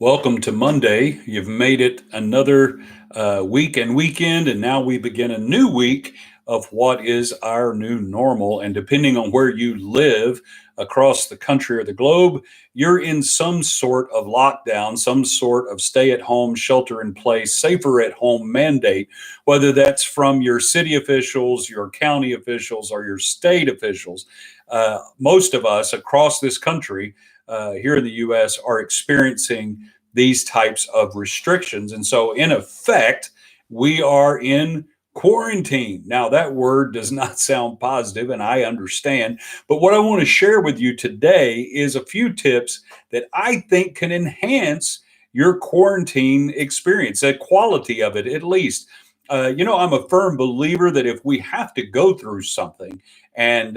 Welcome to Monday. You've made it another week and weekend, and now we begin a new week of what is our new normal. And depending on where you live across the country or the globe, you're in some sort of lockdown, some sort of stay at home, shelter in place, safer at home mandate, whether that's from your city officials, your county officials, or your state officials. Most of us across this country here in the US are experiencing these types of restrictions. And so, in effect, we are in quarantine. Now, that word does not sound positive, and I understand. But what I want to share with you today is a few tips that I think can enhance your quarantine experience, the quality of it at least. I'm a firm believer that if we have to go through something, and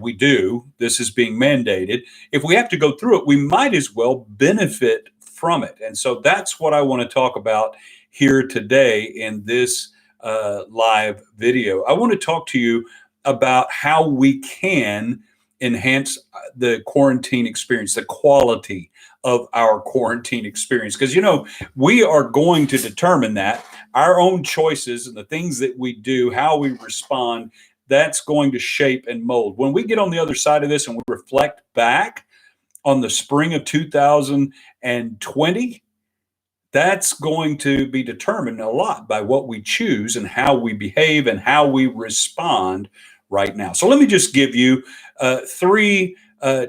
we do, this is being mandated. If we have to go through it, we might as well benefit from it. And so that's what I want to talk about here today in this live video. I want to talk to you about how we can enhance the quarantine experience, the quality of our quarantine experience. Because, we are going to determine that our own choices and the things that we do, how we respond, that's going to shape and mold. When we get on the other side of this and we reflect back on the spring of 2020, that's going to be determined a lot by what we choose and how we behave and how we respond right now. So let me just give you three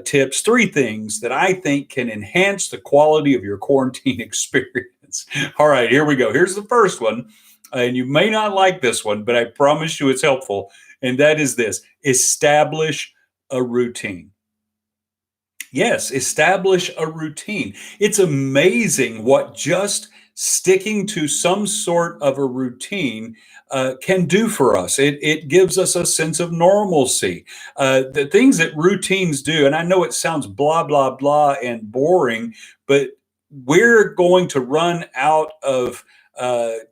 tips, three things that I think can enhance the quality of your quarantine experience. All right, here we go. Here's the first one. And you may not like this one, but I promise you it's helpful. And that is this: establish a routine. Yes, establish a routine. It's amazing what just sticking to some sort of a routine can do for us. It gives us a sense of normalcy. The things that routines do, and I know it sounds blah, blah, blah and boring, but we're going to run out of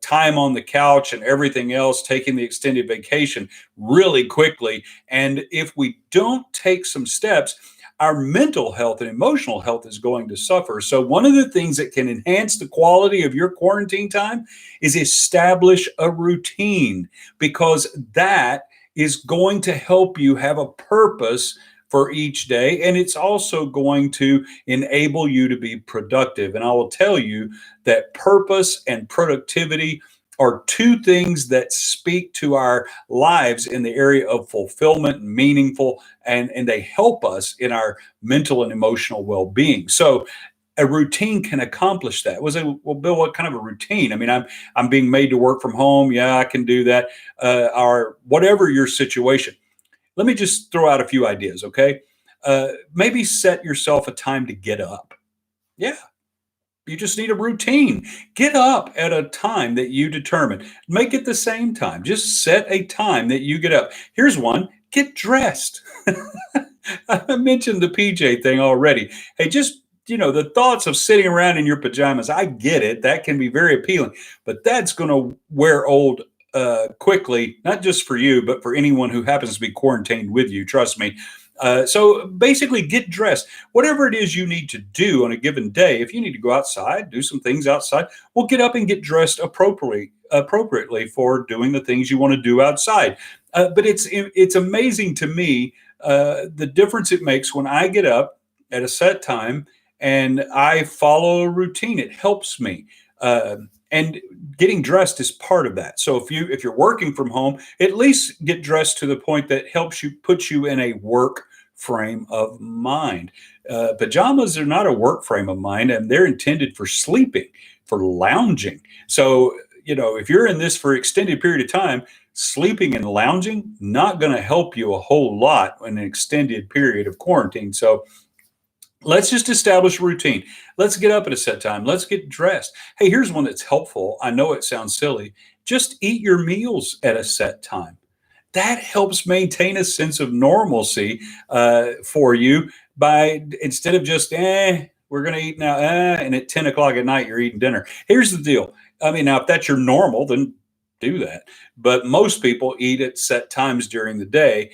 time on the couch and everything else, taking the extended vacation really quickly. And if we don't take some steps, our mental health and emotional health is going to suffer. So, one of the things that can enhance the quality of your quarantine time is establish a routine, because that is going to help you have a purpose for each day. And it's also going to enable you to be productive. And I will tell you that purpose and productivity are two things that speak to our lives in the area of fulfillment and meaningful, and they help us in our mental and emotional well-being. So a routine can accomplish that. Well, Bill, what kind of a routine? I mean, I'm being made to work from home. Yeah, I can do that. Or whatever your situation. Let me just throw out a few ideas, okay? Maybe set yourself a time to get up. Yeah, you just need a routine. Get up at a time that you determine. Make it the same time. Just set a time that you get up. Here's one: get dressed. I mentioned the PJ thing already. Hey, just the thoughts of sitting around in your pajamas, I get it. That can be very appealing, but that's going to wear old quickly, not just for you, but for anyone who happens to be quarantined with you. Trust me. So basically, get dressed. Whatever it is you need to do on a given day, if you need to go outside, do some things outside, well, get up and get dressed appropriately for doing the things you want to do outside. But it's amazing to me the difference it makes when I get up at a set time and I follow a routine. It helps me. And getting dressed is part of that. So if you're working from home, at least get dressed to the point that helps you, put you in a work frame of mind. Pajamas are not a work frame of mind, and they're intended for sleeping, for lounging. So if you're in this for an extended period of time, sleeping and lounging not going to help you a whole lot in an extended period of quarantine. So let's just establish a routine. Let's get up at a set time. Let's get dressed. Hey, here's one that's helpful. I know it sounds silly. Just eat your meals at a set time. That helps maintain a sense of normalcy for you by, instead of just, we're going to eat now, and at 10 o'clock at night, you're eating dinner. Here's the deal. I mean, now, if that's your normal, then do that. But most people eat at set times during the day.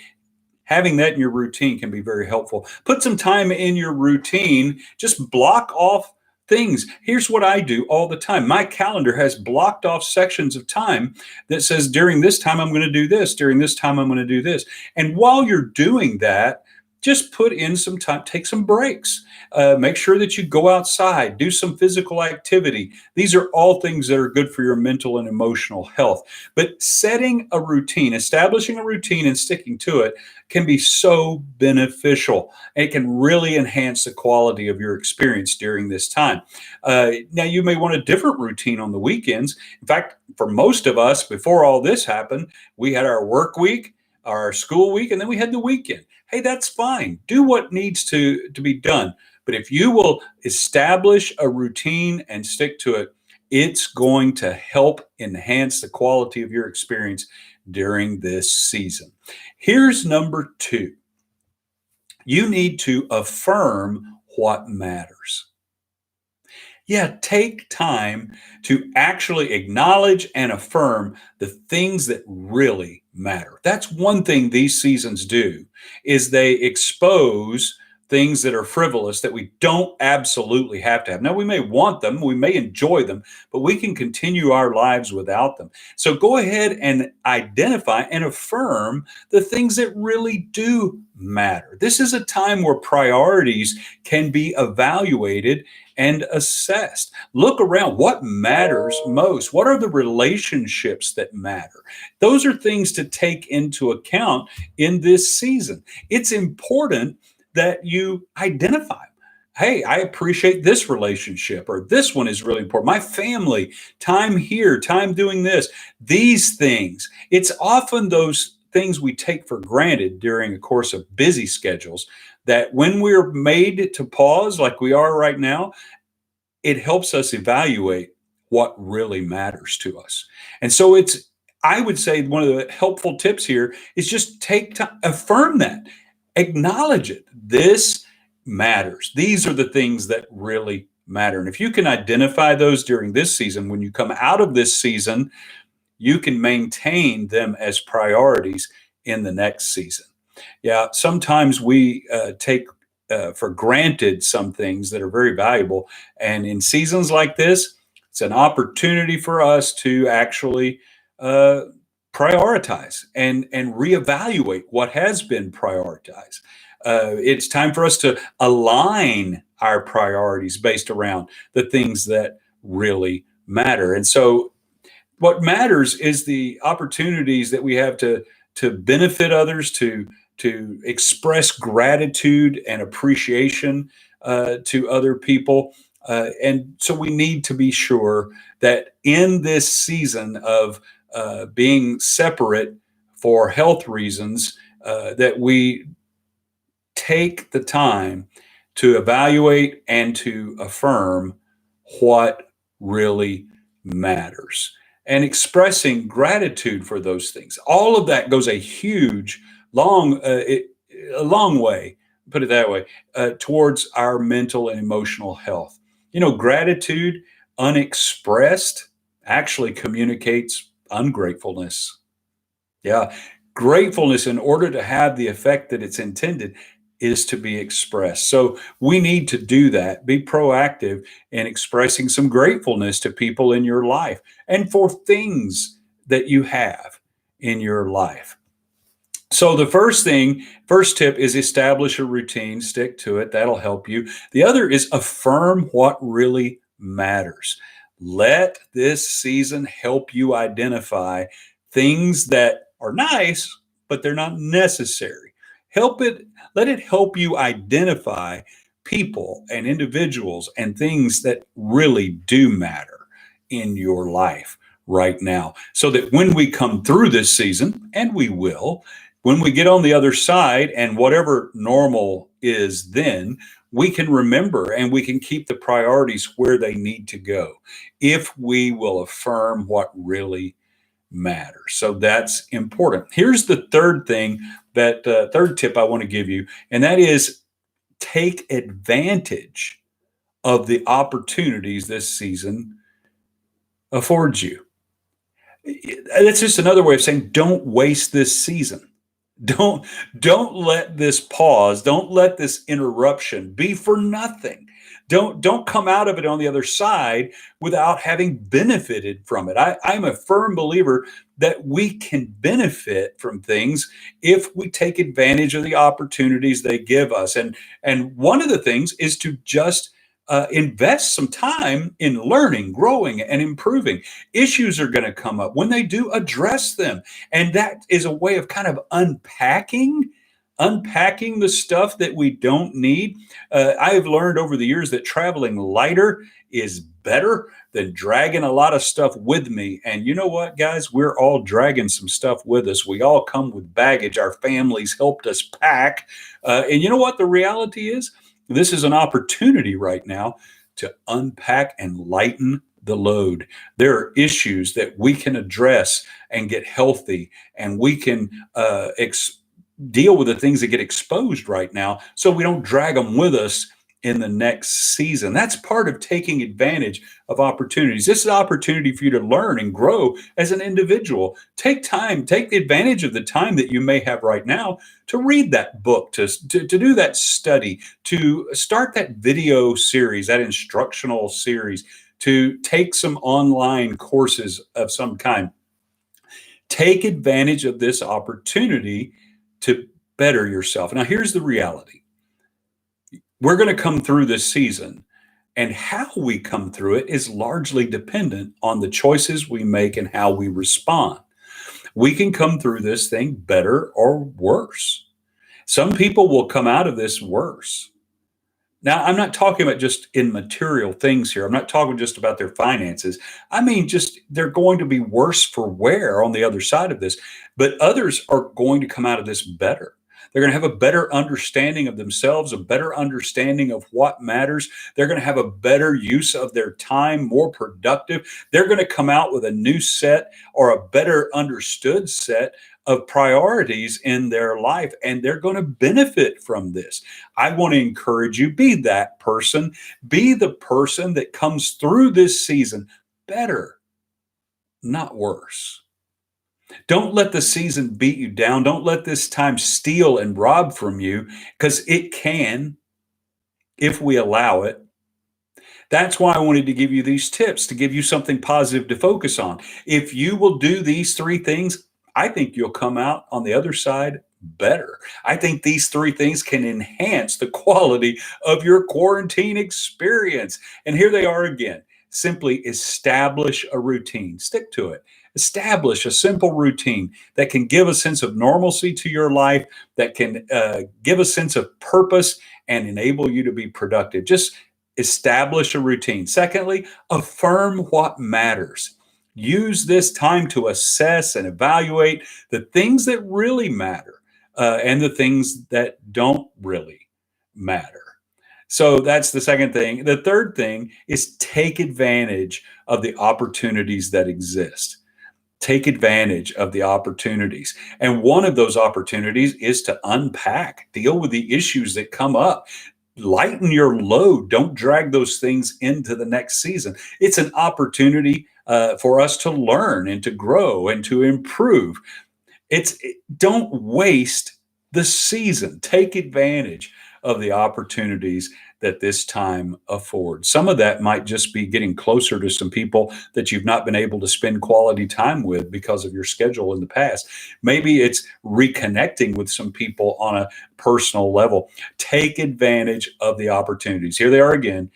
Having that in your routine can be very helpful. Put some time in your routine. Just block off things. Here's what I do all the time. My calendar has blocked off sections of time that says during this time I'm going to do this, during this time I'm going to do this. And while you're doing that, just put in some time, take some breaks. Make sure that you go outside, do some physical activity. These are all things that are good for your mental and emotional health. But setting a routine, establishing a routine and sticking to it can be so beneficial. It can really enhance the quality of your experience during this time. Now, you may want a different routine on the weekends. In fact, for most of us, before all this happened, we had our work week, our school week, and then we had the weekend. Hey, that's fine. Do what needs to be done. But if you will establish a routine and stick to it, it's going to help enhance the quality of your experience during this season. Here's number 2. You need to affirm what matters. Yeah, take time to actually acknowledge and affirm the things that really matter. That's one thing these seasons do, is they expose things that are frivolous that we don't absolutely have to have. Now, we may want them, we may enjoy them, but we can continue our lives without them. So go ahead and identify and affirm the things that really do matter. This is a time where priorities can be evaluated and assessed. Look around. What matters most? What are the relationships that matter? Those are things to take into account in this season. It's important that you identify. Hey, I appreciate this relationship, or this one is really important. My family, time here, time doing this, these things. It's often those things we take for granted during the course of busy schedules that when we're made to pause, like we are right now, it helps us evaluate what really matters to us. And so I would say one of the helpful tips here is just take time, affirm that, acknowledge it. This matters. These are the things that really matter. And if you can identify those during this season, when you come out of this season, you can maintain them as priorities in the next season. Yeah, sometimes we take for granted some things that are very valuable. And in seasons like this, it's an opportunity for us to actually prioritize and reevaluate what has been prioritized. It's time for us to align our priorities based around the things that really matter. And so what matters is the opportunities that we have to benefit others, to express gratitude and appreciation to other people. And so we need to be sure that in this season of being separate for health reasons, that we take the time to evaluate and to affirm what really matters and expressing gratitude for those things. All of that goes a a long way, put it that way, towards our mental and emotional health. You know, gratitude unexpressed actually communicates ungratefulness. Yeah, gratefulness, in order to have the effect that it's intended, is to be expressed. So we need to do that. Be proactive in expressing some gratefulness to people in your life and for things that you have in your life. So the first tip is establish a routine, stick to it. That'll help you. The other is affirm what really matters. Let this season help you identify things that are nice, but they're not necessary. Let it help you identify people and individuals and things that really do matter in your life right now. So that when we come through this season, and we will, when we get on the other side and whatever normal is then, we can remember and we can keep the priorities where they need to go if we will affirm what really matters. So that's important. Here's the third third tip I want to give you, and that is take advantage of the opportunities this season affords you. That's just another way of saying don't waste this season. Don't let this pause, don't let this interruption be for nothing. Don't come out of it on the other side without having benefited from it. I'm a firm believer that we can benefit from things if we take advantage of the opportunities they give us. And one of the things is to just invest some time in learning, growing, and improving. Issues are going to come up. When they do, address them. And that is a way of kind of unpacking the stuff that we don't need. I have learned over the years that traveling lighter is better than dragging a lot of stuff with me. And you know what, guys? We're all dragging some stuff with us. We all come with baggage. Our families helped us pack. And you know what the reality is? This is an opportunity right now to unpack and lighten the load. There are issues that we can address and get healthy, and we can deal with the things that get exposed right now so we don't drag them with us in the next season. That's part of taking advantage of opportunities. This is an opportunity for you to learn and grow as an individual. Take time, take advantage of the time that you may have right now to read that book, to do that study, to start that video series, that instructional series, to take some online courses of some kind. Take advantage of this opportunity to better yourself. Now, here's the reality. We're going to come through this season, and how we come through it is largely dependent on the choices we make and how we respond. We can come through this thing better or worse. Some people will come out of this worse. Now, I'm not talking about just in material things here. I'm not talking just about their finances. I mean, just they're going to be worse for wear on the other side of this, but others are going to come out of this better. They're going to have a better understanding of themselves, a better understanding of what matters. They're going to have a better use of their time, more productive. They're going to come out with a new set or a better understood set of priorities in their life, and they're going to benefit from this. I want to encourage you, be that person. Be the person that comes through this season better, not worse. Don't let the season beat you down. Don't let this time steal and rob from you, because it can if we allow it. That's why I wanted to give you these tips, to give you something positive to focus on. If you will do these three things, I think you'll come out on the other side better. I think these three things can enhance the quality of your quarantine experience. And here they are again. Simply establish a routine. Stick to it. Establish a simple routine that can give a sense of normalcy to your life, that can give a sense of purpose and enable you to be productive. Just establish a routine. Secondly, affirm what matters. Use this time to assess and evaluate the things that really matter and the things that don't really matter. So that's the second thing. The third thing is take advantage of the opportunities that exist. Take advantage of the opportunities. And one of those opportunities is to unpack, deal with the issues that come up. Lighten your load. Don't drag those things into the next season. It's an opportunity for us to learn and to grow and to improve. Don't waste the season. Take advantage of the opportunities that this time affords. Some of that might just be getting closer to some people that you've not been able to spend quality time with because of your schedule in the past. Maybe it's reconnecting with some people on a personal level. Take advantage of the opportunities. Here they are again.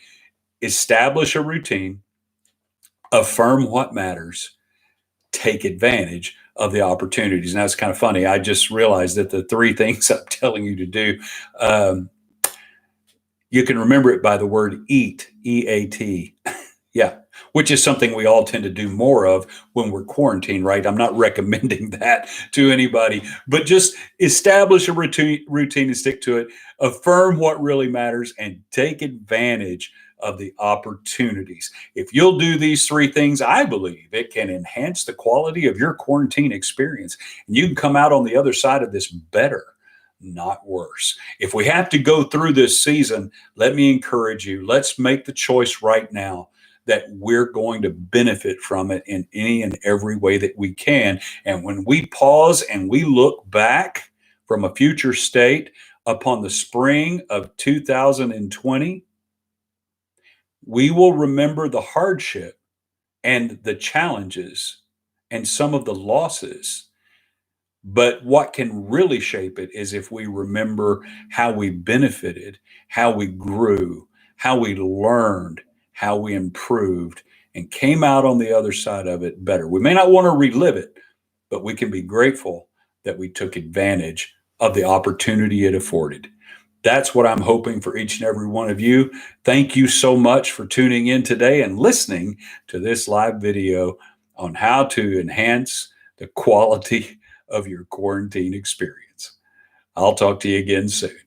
Establish a routine, affirm what matters, take advantage of the opportunities. Now, it's kind of funny. I just realized that the three things I'm telling you to do, you can remember it by the word eat, E-A-T. Yeah, which is something we all tend to do more of when we're quarantined, right? I'm not recommending that to anybody, but just establish a routine and stick to it. Affirm what really matters and take advantage of the opportunities. If you'll do these three things, I believe it can enhance the quality of your quarantine experience, and you can come out on the other side of this better, not worse. If we have to go through this season, let me encourage you, let's make the choice right now that we're going to benefit from it in any and every way that we can. And when we pause and we look back from a future state upon the spring of 2020, We will remember the hardship and the challenges and some of the losses. But what can really shape it is if we remember how we benefited, how we grew, how we learned, how we improved, and came out on the other side of it better. We may not want to relive it, but we can be grateful that we took advantage of the opportunity it afforded. That's what I'm hoping for each and every one of you. Thank you so much for tuning in today and listening to this live video on how to enhance the quality of your quarantine experience. I'll talk to you again soon.